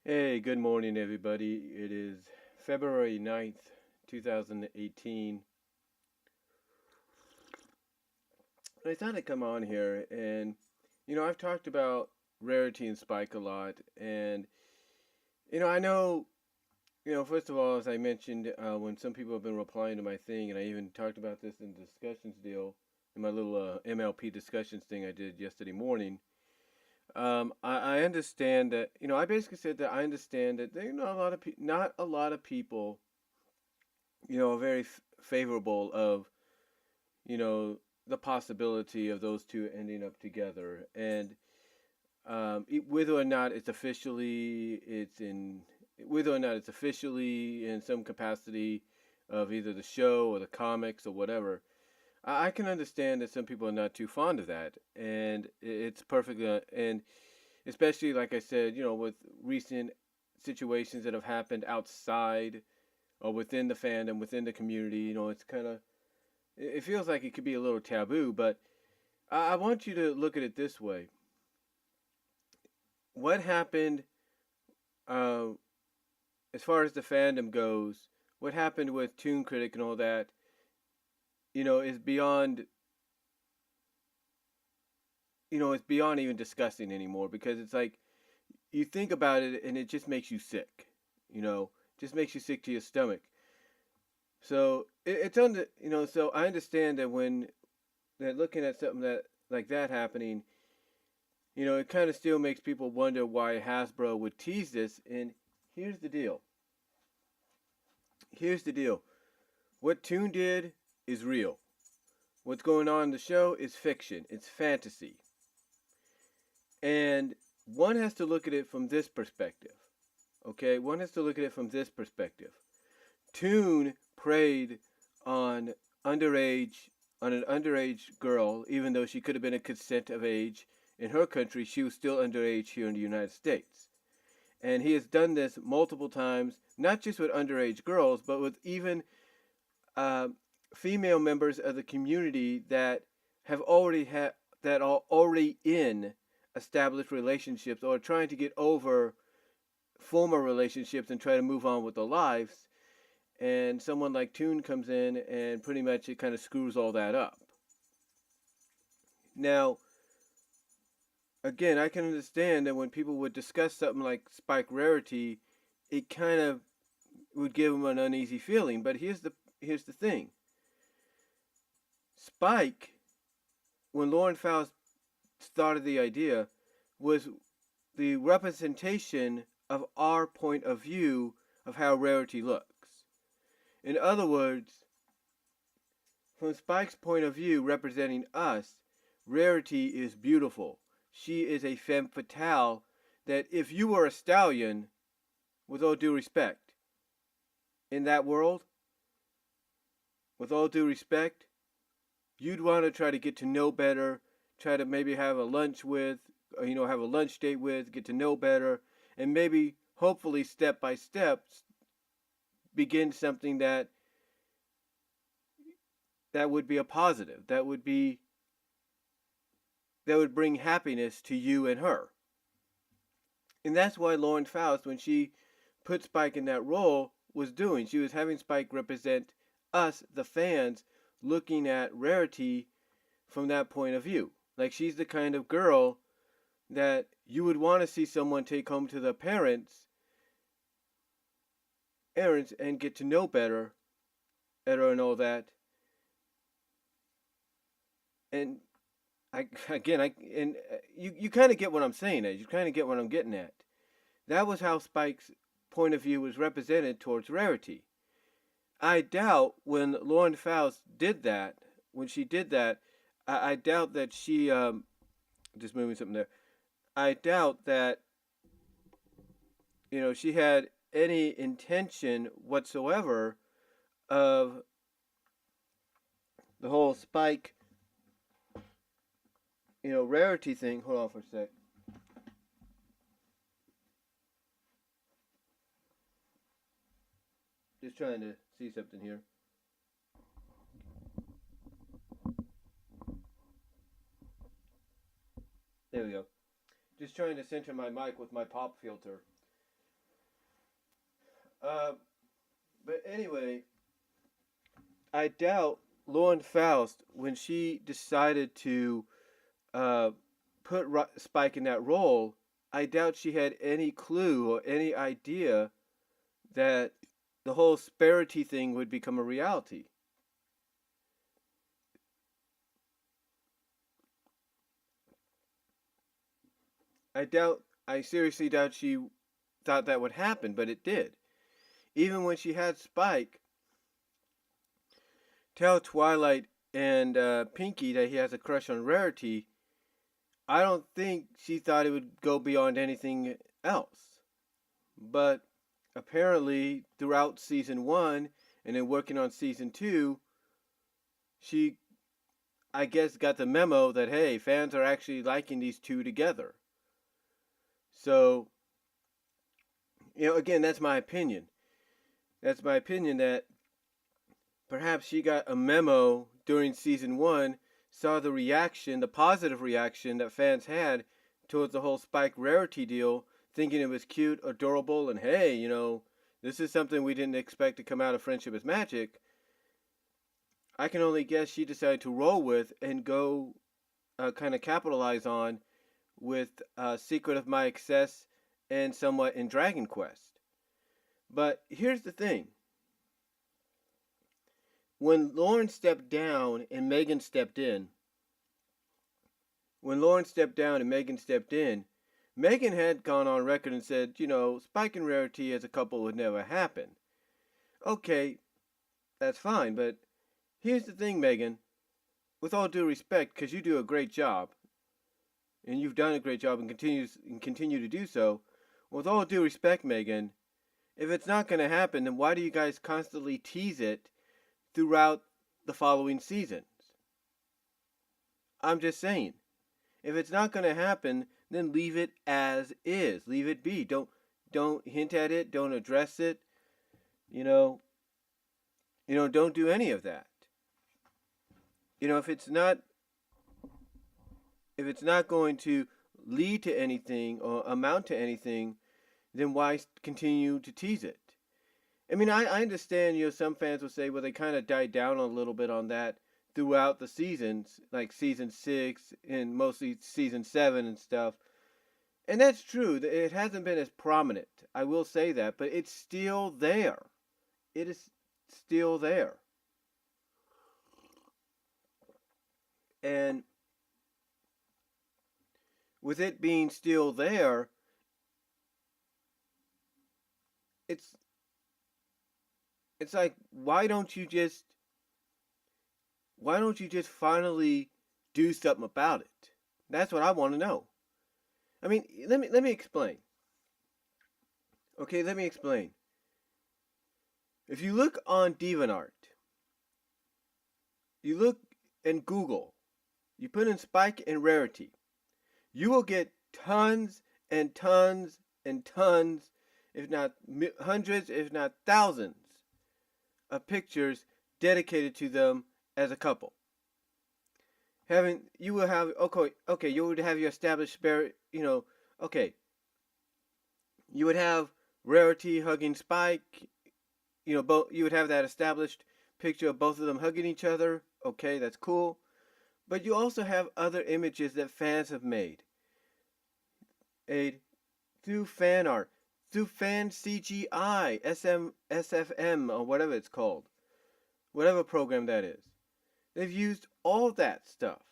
Hey, good morning, everybody. It is February 9th, 2018. I thought I'd come on here and, I've talked about Rarity and Spike a lot. And, I know, first of all, as I mentioned, when some people have been replying to my thing, and I even talked about this in the discussions deal, in my little MLP discussions thing I did yesterday morning. I understand that, I basically said that I understand that there are not a lot of not a lot of people are very favorable of, you know, the possibility of those two ending up together. And whether or not whether or not it's officially in some capacity of either the show or the comics or whatever, I can understand that some people are not too fond of that. And it's perfect. And especially, like I said, with recent situations that have happened outside or within the fandom, within the community. It's kind of it feels like it could be a little taboo, but I want you to look at it this way. What happened, uh, as far as the fandom goes, what happened with Toon Critic and all that, is beyond, it's beyond even discussing anymore because it's like you think about it and it just makes you sick, just makes you sick to your stomach. So it's on the, so I understand that when they're looking at something that like that happening, it kind of still makes people wonder why Hasbro would tease this. And here's the deal. Here's the deal. What Toon did is real. What's going on in the show is fiction. It's fantasy. And one has to look at it from this perspective. Okay? One has to look at it from this perspective. Toon preyed on underage on an underage girl, even though she could have been a consent of age. In her country, she was still underage here in the United States. And he has done this multiple times, not just with underage girls, but with even uh, female members of the community that have already had that are already in established relationships or trying to get over former relationships and try to move on with their lives. And someone like Toon comes in and pretty much it kind of screws all that up. Now, again, I can understand that when people would discuss something like Spike Rarity, it kind of would give them an uneasy feeling. But here's the thing. Spike, when Lauren Faust started the idea, was the representation of our point of view of how Rarity looks. In other words, from Spike's point of view, representing us, Rarity is beautiful. She is a femme fatale that if you were a stallion, with all due respect, in that world, with all due respect, you'd want to try to get to know better, try to maybe have a lunch with, or, have a lunch date with, get to know better, and maybe, hopefully, step by step, begin something that would be a positive, that would bring happiness to you and her. And that's why Lauren Faust, when she put Spike in that role, was doing. She was having Spike represent us, the fans, looking at Rarity from that point of view. Like she's the kind of girl that you would want to see someone take home to the parents and get to know better at her and all that. And you kind of get what I'm saying. You kind of get what I'm getting at. That was how Spike's point of view was represented towards Rarity. I doubt when Lauren Faust did that, when she did that, I doubt that she just moving something there. I doubt that she had any intention whatsoever of the whole Spike, Rarity thing. Hold on for a sec. Just trying to see something here. There we go. Just trying to center my mic with my pop filter. Uh, but anyway, I doubt Lauren Faust, when she decided to uh, put Spike in that role, I doubt she had any clue or any idea that the whole Sparity thing would become a reality. I seriously doubt she thought that would happen, but it did. Even when she had Spike tell Twilight and Pinky that he has a crush on Rarity, I don't think she thought it would go beyond anything else. But apparently, throughout season one and then working on season two, she, I guess, got the memo that, hey, fans are actually liking these two together. So, again, that's my opinion. That's my opinion that perhaps she got a memo during season one, saw the reaction, the positive reaction that fans had towards the whole Spike Rarity deal, thinking it was cute, adorable, and hey, this is something we didn't expect to come out of Friendship is Magic. I can only guess she decided to roll with and go kind of capitalize on with Secret of My Excess and somewhat in Dragon Quest. But here's the thing. When Lauren stepped down and Megan stepped in, Megan had gone on record and said, Spike and Rarity as a couple would never happen. Okay, that's fine, but here's the thing, Megan. With all due respect, because you do a great job, and you've done a great job and continue to do so, with all due respect, Megan, if it's not going to happen, then why do you guys constantly tease it throughout the following seasons? I'm just saying. If it's not going to happen, then leave it as is. Leave it be. Don't hint at it. Don't address it. Don't do any of that. If it's not going to lead to anything or amount to anything, then why continue to tease it? I mean, I understand, some fans will say, well, they kind of died down a little bit on that throughout the seasons, like season 6 and mostly season 7 and stuff. And that's true. It hasn't been as prominent. I will say that, but it's still there. It is still there. And with it being still there, it's like, why don't you just finally do something about it? That's what I want to know. I mean, let me explain. Okay, let me explain. If you look on DeviantArt, you look in Google, you put in Spike and Rarity, you will get tons and tons and tons, if not hundreds, if not thousands, of pictures dedicated to them as a couple. You would have your established you would have Rarity hugging Spike, you would have that established picture of both of them hugging each other. Okay, that's cool. But you also have other images that fans have made. Through fan art, through fan CGI, SFM, or whatever it's called. Whatever program that is. They've used all that stuff.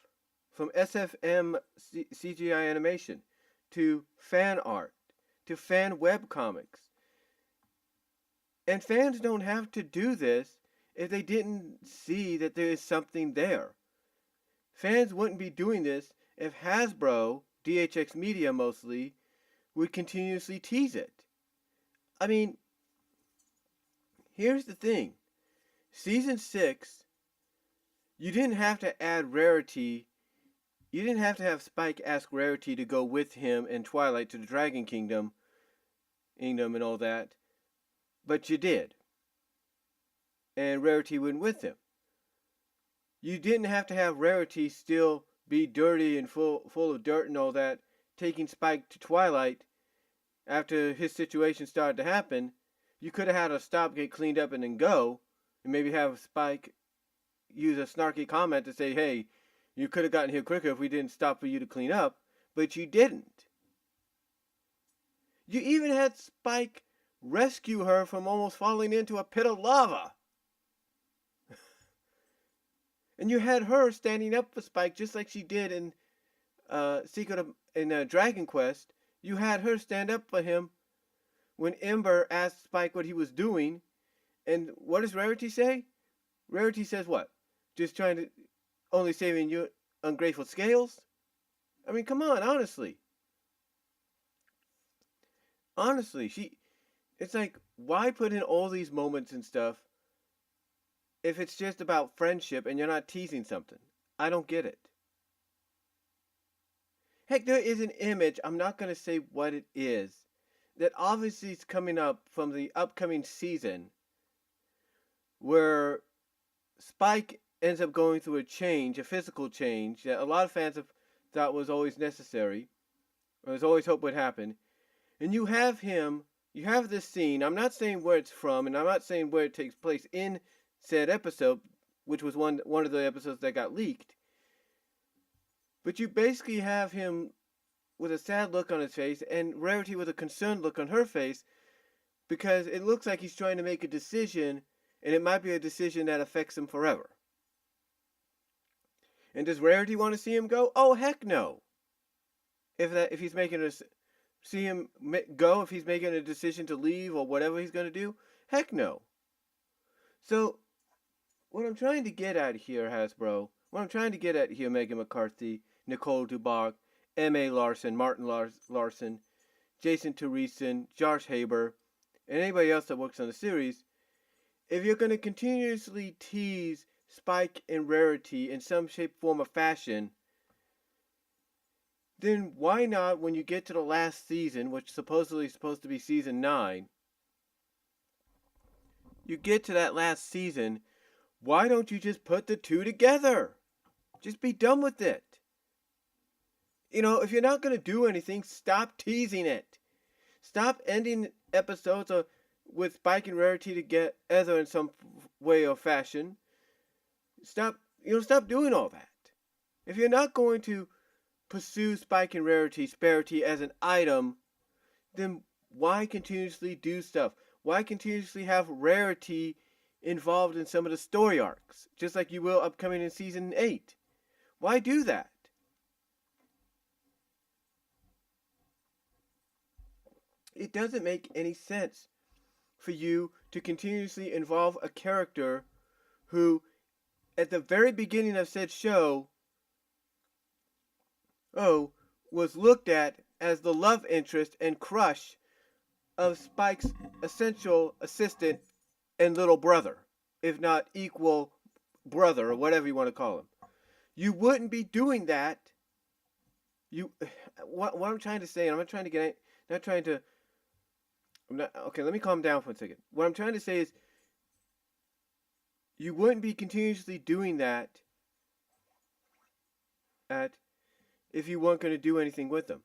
From SFM CGI animation, to fan art, to fan webcomics. And fans don't have to do this if they didn't see that there is something there. Fans wouldn't be doing this if Hasbro, DHX Media mostly, would continuously tease it. I mean, here's the thing. Season 6, you didn't have to add Rarity. You didn't have to have Spike ask Rarity to go with him and Twilight to the Dragon Kingdom and all that. But you did. And Rarity went with him. You didn't have to have Rarity still be dirty and full of dirt and all that, taking Spike to Twilight after his situation started to happen, You could have had a stop, get cleaned up, and then go, and maybe have Spike use a snarky comment to say, hey, you could have gotten here quicker if we didn't stop for you to clean up, but you didn't. You even had Spike rescue her from almost falling into a pit of lava. And you had her standing up for Spike just like she did in Dragon Quest. You had her stand up for him when Ember asked Spike what he was doing. And what does Rarity say? Rarity says what? Just trying to only saving your ungrateful scales? I mean, come on, honestly. Honestly, it's like, why put in all these moments and stuff if it's just about friendship and you're not teasing something? I don't get it. Heck, there is an image, I'm not going to say what it is, that obviously is coming up from the upcoming season where Spike ends up going through a change, a physical change, that a lot of fans have thought was always necessary, or was always hoped would happen. And you have this scene, I'm not saying where it's from, and I'm not saying where it takes place in said episode, which was one of the episodes that got leaked. But you basically have him with a sad look on his face, and Rarity with a concerned look on her face, because it looks like he's trying to make a decision, and it might be a decision that affects him forever. And does Rarity want to see him go? Oh, heck no. If he's making a see him go, if he's making a decision to leave or whatever he's going to do, heck no. So, what I'm trying to get at here, Hasbro, what I'm trying to get at here, Megan McCarthy, Nicole Duboc, M.A. Larson, Martin Larson, Jason Teresen, Josh Haber, and anybody else that works on the series, if you're going to continuously tease Spike and Rarity in some shape, form, or fashion, then why not, when you get to the last season, which supposedly is supposed to be season 9, you get to that last season, why don't you just put the two together? Just be done with it. You know, if you're not going to do anything, stop teasing it. Stop ending episodes with Spike and Rarity together in some way or fashion. Stop doing all that. If you're not going to pursue Spike and Rarity as an item, then why continuously do stuff? Why continuously have Rarity involved in some of the story arcs, just like you will upcoming in season 8? Why do that? It doesn't make any sense for you to continuously involve a character who, at the very beginning of said show, was looked at as the love interest and crush of Spike's essential assistant and little brother, if not equal brother, or whatever you want to call him. You wouldn't be doing that. What I'm trying to say, and I'm not trying to get, not trying to, I'm not, okay, let me calm down for a second. What I'm trying to say is, you wouldn't be continuously doing that if you weren't going to do anything with them.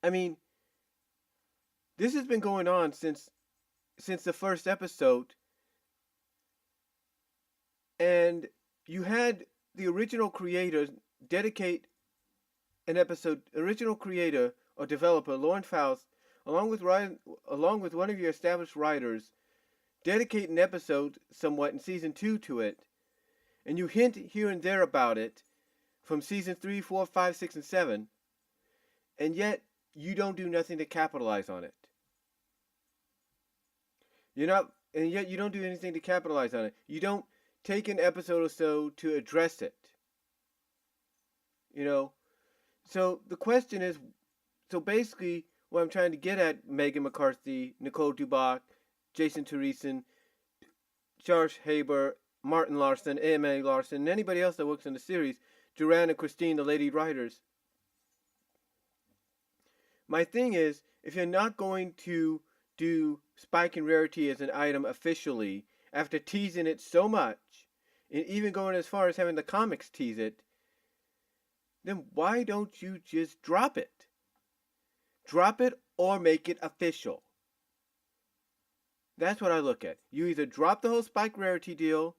I mean, this has been going on since the first episode, and you had the original creator dedicate an episode, original creator or developer Lauren Faust, along with one of your established writers, dedicate an episode somewhat in season 2 to it, and you hint here and there about it from season 3, 4, 5, 6, and 7, and yet you don't do nothing to capitalize on it. And yet you don't do anything to capitalize on it. You don't take an episode or so to address it. So the question is, so basically what I'm trying to get at, Megan McCarthy, Nicole Duboc, Jason Teresen, Josh Haber, Martin Larson, A.M.A. Larson, and anybody else that works in the series, Duran and Christine, the lady writers. My thing is, if you're not going to do Spike and Rarity as an item officially, after teasing it so much, and even going as far as having the comics tease it, then why don't you just drop it? Drop it or make it official. That's what I look at. You either drop the whole Spike Rarity deal,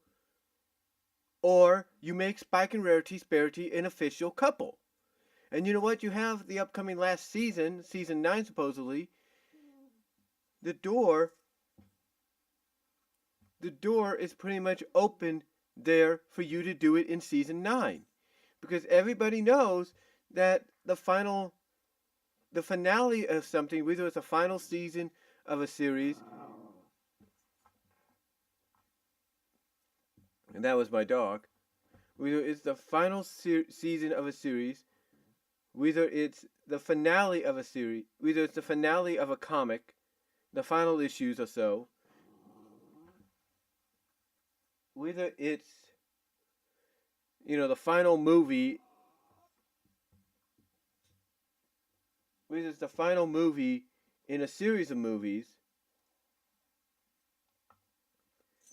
or you make Spike and Rarity an official couple. And you know what? You have the upcoming last season, season 9 supposedly. The door is pretty much open there for you to do it in season 9. Because everybody knows that the finale of something, whether it's a final season of a series, and that was my dog, whether it's the final season of a series, whether it's the finale of a series, whether it's the finale of a comic, the final issues or so, whether it's, the final movie, whether it's the final movie in a series of movies,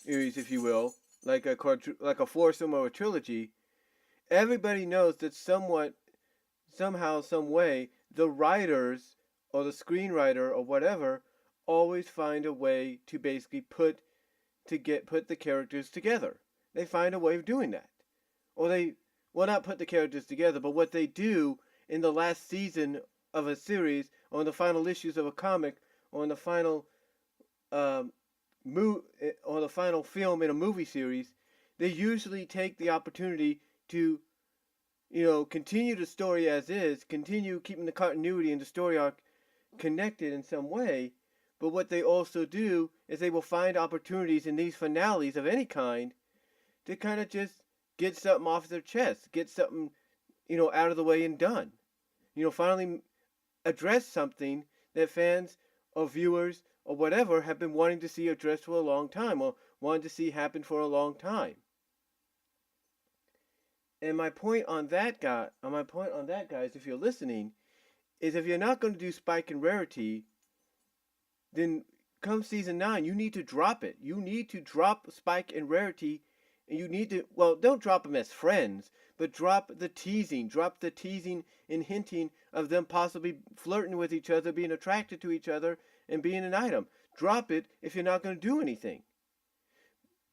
if you will, like a foursome or a trilogy, everybody knows that somehow, some way, the writers or the screenwriter or whatever always find a way to basically put the characters together. They find a way of doing that. Or not put the characters together, but what they do in the last season of a series, or in the final issues of a comic, or in the final or the final film in a movie series, they usually take the opportunity to, continue the story as is, continue keeping the continuity and the story arc connected in some way. But what they also do is they will find opportunities in these finales of any kind to kind of just get something off their chest, get something, out of the way and done. Finally address something that fans or viewers or whatever have been wanting to see addressed for a long time, or wanted to see happen for a long time. And my point on that, guys, if you're listening, is if you're not going to do Spike and Rarity, then come season 9, you need to drop it. You need to drop Spike and Rarity, and you need to, don't drop them as friends, but drop the teasing and hinting of them possibly flirting with each other, being attracted to each other, and being an item. Drop it if you're not going to do anything.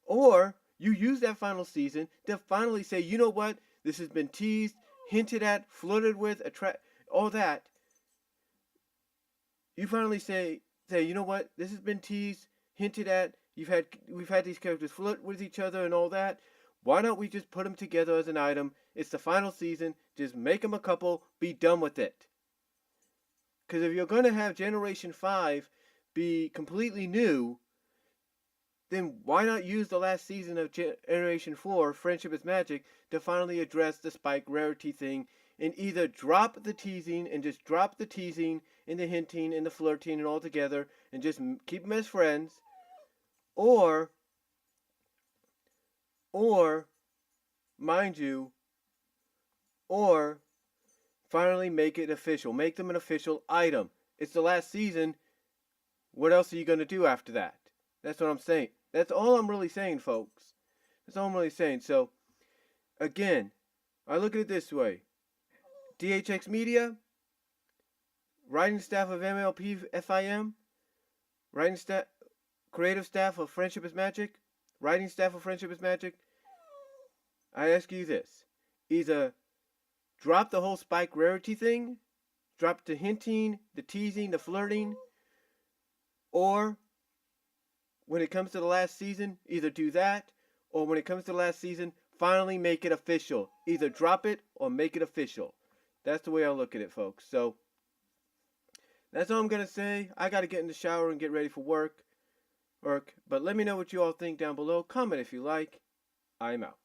Or you use that final season to finally say, you know what, this has been teased, hinted at, flirted with, all that. You finally say, you know what, this has been teased, hinted at, we've had these characters flirt with each other and all that. Why don't we just put them together as an item? It's the final season. Just make them a couple. Be done with it. Because if you're going to have Generation 5 be completely new, then why not use the last season of Generation 4, Friendship is Magic, to finally address the Spike Rarity thing, and either drop the teasing and just drop the teasing and the hinting and the flirting and all together and just keep them as friends, or mind you, or finally make it official. Make them an official item. It's the last season. What else are you going to do after that? That's what I'm saying. That's all I'm really saying, folks. That's all I'm really saying. So, again, I look at it this way. DHX Media, writing staff of MLP FIM, creative staff of Friendship is Magic, writing staff of Friendship is Magic. I ask you this. Either drop the whole Spike Rarity thing, drop the hinting, the teasing, the flirting, or when it comes to the last season, either do that, or when it comes to the last season, finally make it official. Either drop it or make it official. That's the way I look at it, folks. So, that's all I'm going to say. I got to get in the shower and get ready for work. But let me know what you all think down below. Comment if you like. I'm out.